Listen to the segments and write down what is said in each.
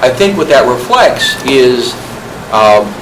I think what that reflects is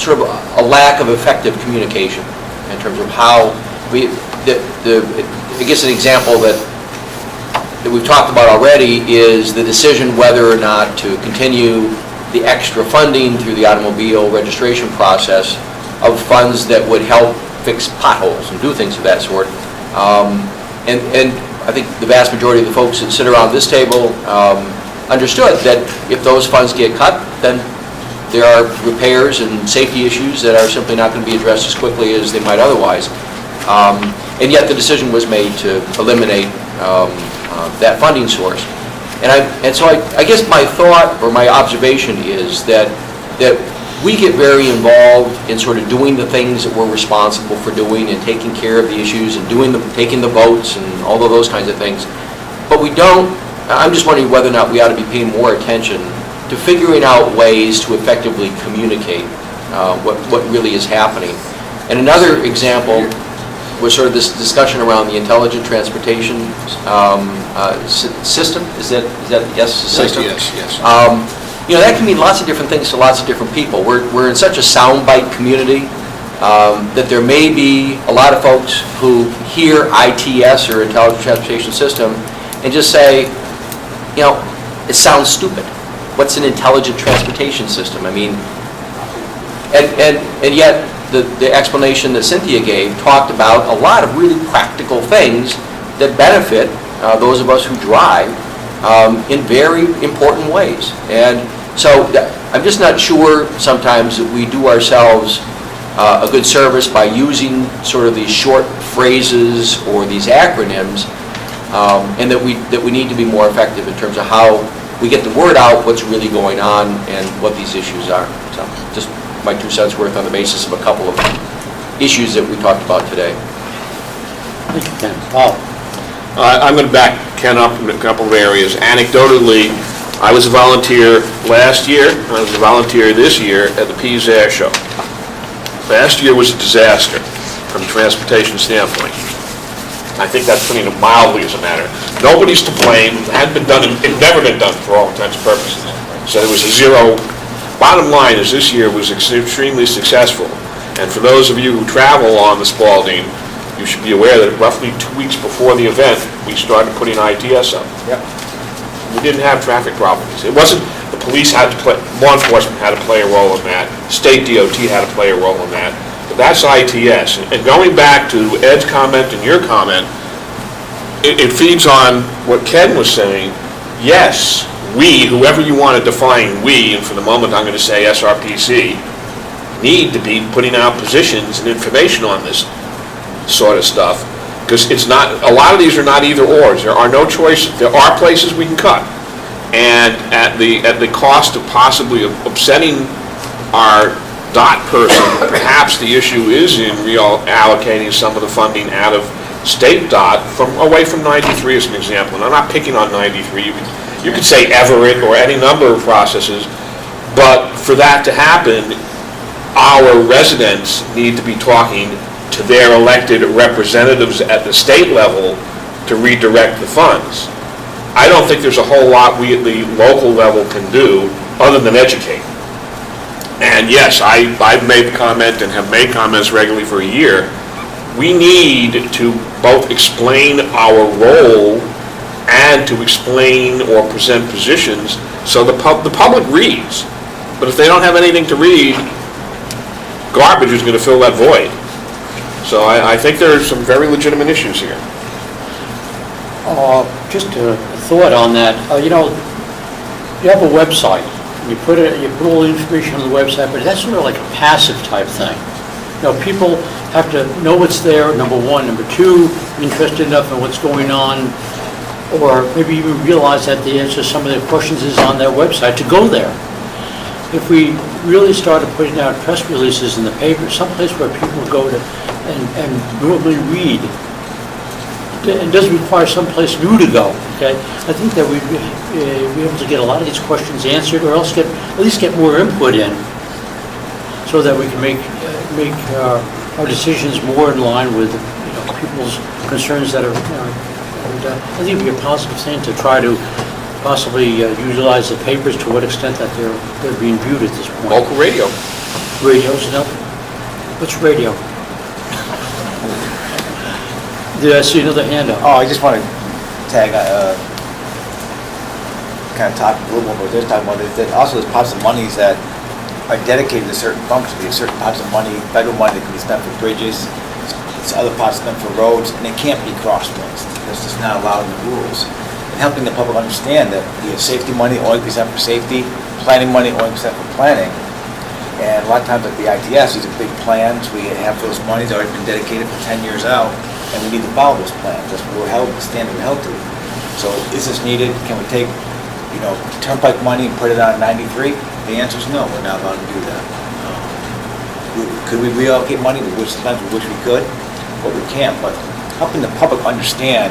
sort of a lack of effective communication in terms of how we, I guess an example that we've talked about already is the decision whether or not to continue the extra funding through the automobile registration process of funds that would help fix potholes and do things of that sort. And I think the vast majority of the folks that sit around this table understood that if those funds get cut, then there are repairs and safety issues that are simply not going to be addressed as quickly as they might otherwise. And yet the decision was made to eliminate that funding source. And so I guess my thought or my observation is that we get very involved in sort of doing the things that we're responsible for doing and taking care of the issues and taking the votes and all of those kinds of things. But we don't, I'm just wondering whether or not we ought to be paying more attention to figuring out ways to effectively communicate what really is happening. And another example was sort of this discussion around the intelligent transportation system. Is that yes? System? Yes. That can mean lots of different things to lots of different people. We're in such a soundbite community that there may be a lot of folks who hear ITS or intelligent transportation system and just say, it sounds stupid. What's an intelligent transportation system? I mean, and yet the explanation that Cynthia gave talked about a lot of really practical things that benefit those of us who drive in very important ways. And so I'm just not sure sometimes that we do ourselves a good service by using sort of these short phrases or these acronyms, and that we need to be more effective in terms of how we get the word out, what's really going on, and what these issues are. So just my 2 cents worth on the basis of a couple of issues that we talked about today. Thank you, Ken. Paul. I'm going to back Ken up in a couple of areas. Anecdotally, I was a volunteer last year. I was a volunteer this year at the Pease Air Show. Last year was a disaster from a transportation standpoint. I think that's putting it mildly as a matter. Nobody's to blame. It hadn't been done. It never been done for all intents and purposes. So it was a zero. Bottom line is this year was extremely successful. And for those of you who travel on the Spalding, you should be aware that roughly 2 weeks before the event, we started putting ITS up. Yep. We didn't have traffic problems. It wasn't the police had to play, law enforcement had to play a role in that, state DOT had to play a role in that, but that's ITS. And going back to Ed's comment and your comment, it feeds on what Ken was saying. Yes, we, whoever you want to define we, and for the moment I'm going to say SRPC, need to be putting out positions and information on this sort of stuff, because it's not, a lot of these are not either ors. There are no choices. There are places we can cut, and at the cost of possibly upsetting our DOT person, perhaps the issue is in reallocating some of the funding out of state DOT away from 93 as an example. And I'm not picking on 93. You could say Everett or any number of processes, but for that to happen, our residents need to be talking to their elected representatives at the state level to redirect the funds. I don't think there's a whole lot we at the local level can do other than educate. And yes, I've made the comment and have made comments regularly for a year. We need to both explain our role and to explain or present positions so the public reads. But if they don't have anything to read, garbage is going to fill that void. So I think there are some very legitimate issues here. Just a thought on that. You have a website. You put all the information on the website, but that's sort of like a passive type thing. People have to know what's there, number one. Number two, interested enough in what's going on, or maybe even realize that the answer to some of their questions is on their website, to go there. If we really started putting out press releases in the paper, someplace where people go to and normally read, it doesn't require someplace new to go. Okay, I think that we'd be able to get a lot of these questions answered, or else at least get more input in, so that we can make our decisions more in line with people's concerns that are. I think it would be a positive thing to try to possibly utilize the papers, to what extent that they're being viewed at this point? Local radio. Radios, no? What's radio? Did I see another hand up? Oh, I just want to tag, kind of talk a little more about this, talking about this, that also there's pots of monies that are dedicated to certain functions. There's certain pots of money, federal money that can be spent for bridges, there's other pots spent for roads, and they can't be cross-mixed. That's just not allowed in the rules. And helping the public understand that we have safety money, only percent for safety, planning money, only percent for planning. And a lot of times like the ITS, these are big plans, we have those monies already been dedicated for 10 years out, and we need to follow those plans. That's what we're held, the standard we're held to. So is this needed? Can we take, turnpike money and put it on 93? The answer is no, we're not allowed to do that. Could we reallocate money? Sometimes we wish we could, but we can't. But helping the public understand,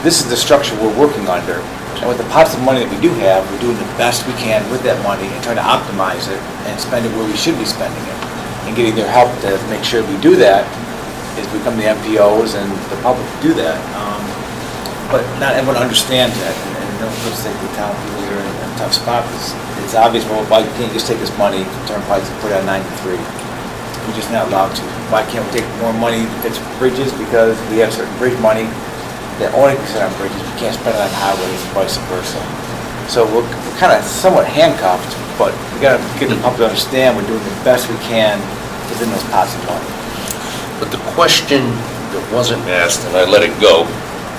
this is the structure we're working under. And with the pots of money that we do have, we're doing the best we can with that money and trying to optimize it and spend it where we should be spending it. And getting their help to make sure we do that is become the MPOs and the public to do that. But not everyone understands that. And don't let's take the town people here in a tough spot. It's obvious, well, why can't you just take this money, turnpikes, and put it on 93? We're just not allowed to. Why can't we take more money to fix bridges? Because we have certain bridge money that only percent on bridges. We can't spend it on highways and vice versa. So we're kind of somewhat handcuffed, but we got to get the public to understand we're doing the best we can within those pots of money. But the question that wasn't asked, and I let it go,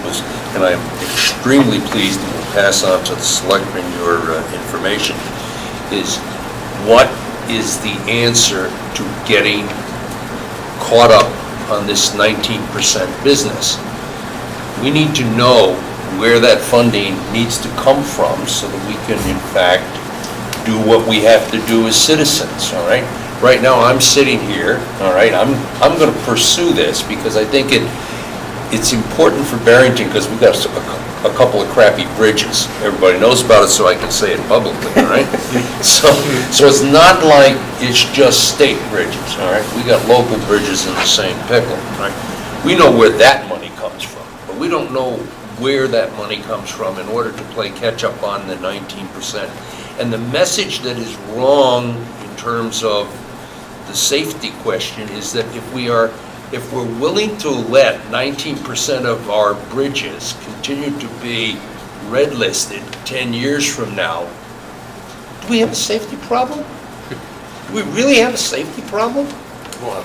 was, and I'm extremely pleased and will pass on to the selectmen your information, is what is the answer to getting caught up on this 19% business? We need to know where that funding needs to come from so that we can, in fact, do what we have to do as citizens, all right? Right now, I'm sitting here, all right, I'm going to pursue this because I think it's important for Barrington because we've got a couple of crappy bridges. Everybody knows about it, so I can say it publicly, all right? So it's not like it's just state bridges, all right? We got local bridges in the same pickle, all right? We know where that money comes from, but we don't know where that money comes from in order to play catch-up on the 19%. And the message that is wrong in terms of the safety question is that if we're willing to let 19% of our bridges continue to be red listed 10 years from now, do we have a safety problem? Do we really have a safety problem?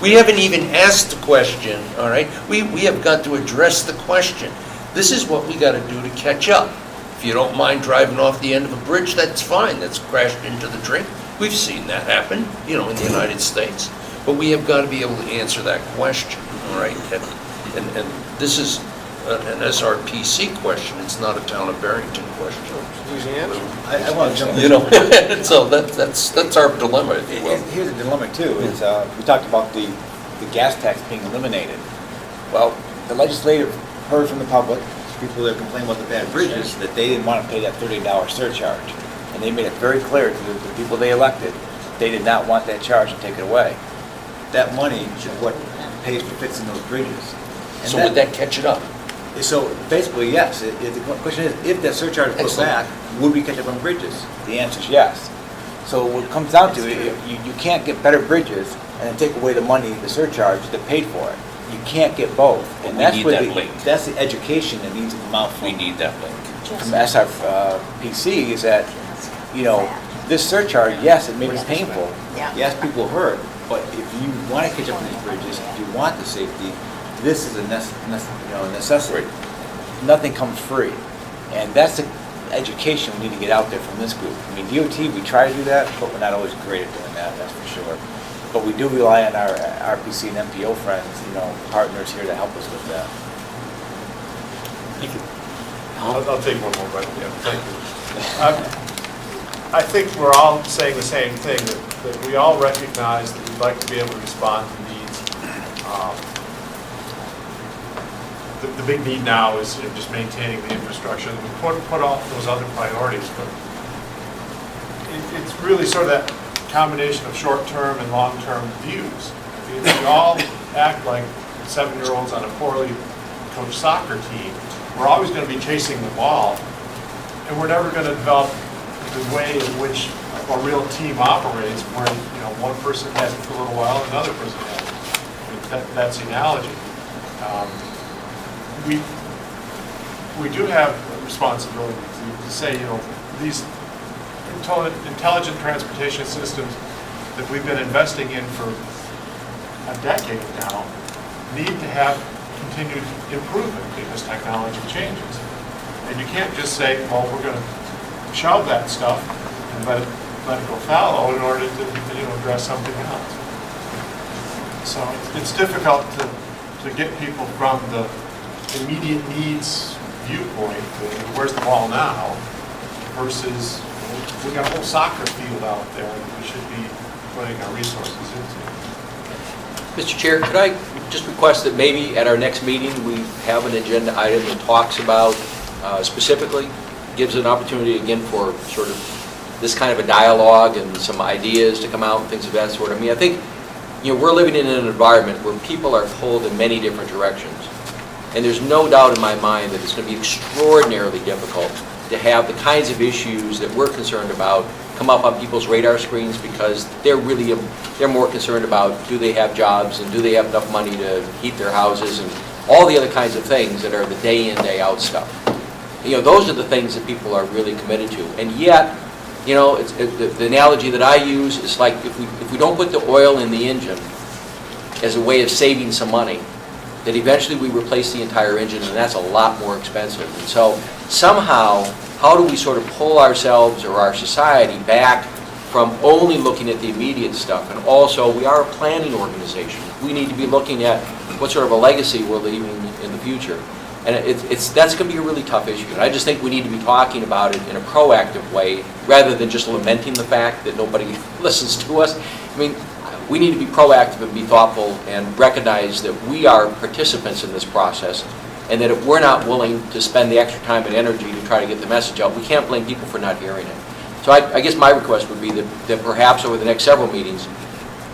We haven't even asked the question, all right? We have got to address the question. This is what we got to do to catch up. If you don't mind driving off the end of a bridge, that's fine. That's crashed into the tree. We've seen that happen, in the United States. But we have got to be able to answer that question, all right? And this is an SRPC question. It's not a town of Barrington question. Easy answer. I want to jump in. So that's our dilemma, if you will. Here's the dilemma too, is we talked about the gas tax being eliminated. Well, the legislature heard from the public, people that complain about the bad bridges, that they didn't want to pay that $30 surcharge. And they made it very clear to the people they elected, they did not want that charge to take it away. That money is what pays for fixing those bridges. And So would that catch it up? So basically, yes. The question is, if that surcharge is put back, would we catch up on bridges? The answer is yes. So what it comes down to, you can't get better bridges and then take away the money, the surcharge that paid for it. You can't get both. But And we that's need where that link. that's the education that needs to come out We from need that link. SRPC, is that, this surcharge, yes, it may be painful. Yes, people hurt. But if you want to catch up on these bridges, if you want the safety, this is a necessity. Nothing comes free. And that's the education we need to get out there from this group. I mean, DOT, we try to do that, but we're not always great at doing that, that's for sure. But we do rely on our RPC and MPO friends, partners here to help us with that. Thank you. I'll take one more bite, yeah, thank you. I think we're all saying the same thing, that we all recognize that we'd like to be able to respond to needs. The big need now is just maintaining the infrastructure. We put off those other priorities, but it's really sort of that combination of short-term and long-term views. If we all act like 7-year-olds on a poorly coached soccer team, we're always going to be chasing the ball and we're never going to develop the way in which a real team operates, where, you know, one person has it for a little while, and another person has it. I mean, that's the analogy. We do have a responsibility to say, you know, these intelligent transportation systems that we've been investing in for a decade now need to have continued improvement because technology changes. And you can't just say, well, we're going to shove that stuff and let it go fallow in order to, you know, address something else. So it's difficult to get people from the immediate needs viewpoint, where's the ball now, versus we got a whole soccer field out there that we should be putting our resources into. Mr. Chair, could I just request that maybe at our next meeting, we have an agenda item that talks about specifically, gives an opportunity again for sort of this kind of a dialogue and some ideas to come out and things of that sort. I mean, I think, you know, we're living in an environment where people are pulled in many different directions. And there's no doubt in my mind that it's going to be extraordinarily difficult to have the kinds of issues that we're concerned about come up on people's radar screens, because they're more concerned about, do they have jobs and do they have enough money to heat their houses and all the other kinds of things that are the day in, day out stuff. You know, those are the things that people are really committed to. And yet, you know, the analogy that I use is like if we don't put the oil in the engine as a way of saving some money, that eventually we replace the entire engine, and that's a lot more expensive. And so somehow, how do we sort of pull ourselves or our society back from only looking at the immediate stuff? And also, we are a planning organization. We need to be looking at what sort of a legacy we're leaving in the future. And that's going to be a really tough issue. And I just think we need to be talking about it in a proactive way, rather than just lamenting the fact that nobody listens to us. I mean, we need to be proactive and be thoughtful and recognize that we are participants in this process, and that if we're not willing to spend the extra time and energy to try to get the message out, we can't blame people for not hearing it. So I guess my request would be that perhaps over the next several meetings,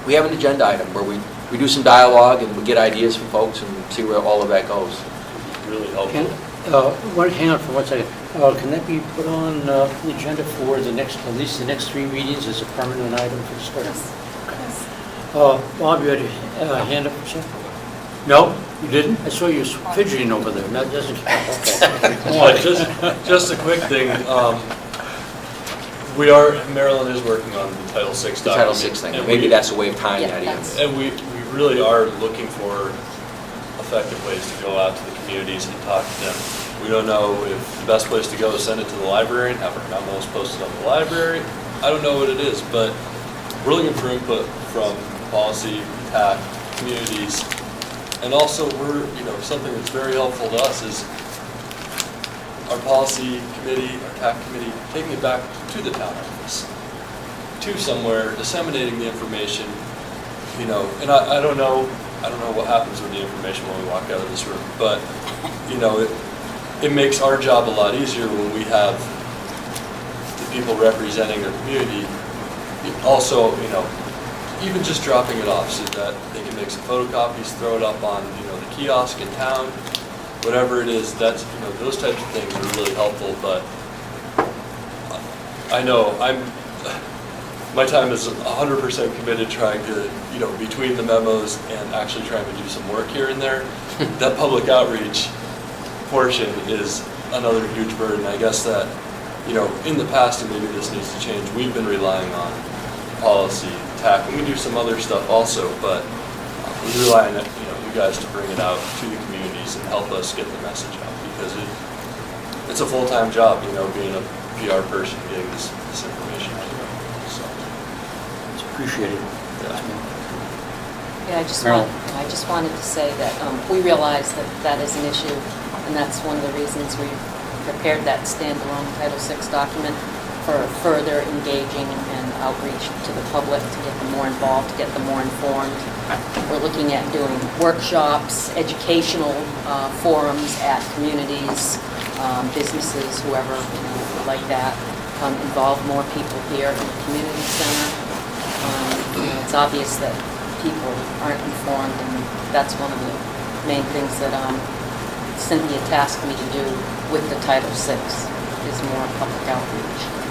we have an agenda item where we do some dialogue and we get ideas from folks and see where all of that goes. Really helpful. Hang on for 1 second. Can that be put on the agenda for at least the next 3 meetings as a permanent item for discussion? Yes. Bob, you had a hand up, sir? No, you didn't? I saw you fidgeting over there. That doesn't count. Okay. Just a quick thing. Maryland is working on the Title VI document. The Title VI thing. And Maybe that's a way of tying Yeah, that in. that's- And we really are looking for effective ways to go out to the communities and talk to them. We don't know if the best place to go is send it to the library and have our memos posted on the library. I don't know what it is, but we're looking for input from policy, TAC, communities, and also something that's very helpful to us is our policy committee, our TAC committee, taking it back to the town office, to somewhere, disseminating the information, and I don't know what happens with the information when we walk out of this room, but, it makes our job a lot easier when we have the people representing their community also, even just dropping it off so that they can make some photocopies, throw it up on, the kiosk in town, whatever it is, that's, those types of things are really helpful, but I know my time is 100% committed trying to, between the memos and actually trying to do some work here and there, that public outreach portion is another huge burden. I guess that, in the past, and maybe this needs to change, we've been relying on policy, TAC, and we do some other stuff also, but we rely on you guys to bring it out to the communities and help us get the message out, because it's a full-time job, being a PR person, getting this information out there. So It's appreciated. Yeah, I just wanted to say that we realize that that is an issue, and that's one of the reasons we prepared that standalone Title VI document for further engaging and outreach to the public, to get them more involved, to get them more informed. We're looking at doing workshops, educational forums at communities, businesses, whoever would like that. Involve more people here in the community center. It's obvious that people aren't informed, and that's one of the main things that Cynthia tasked me to do with the Title VI. is more public outreach.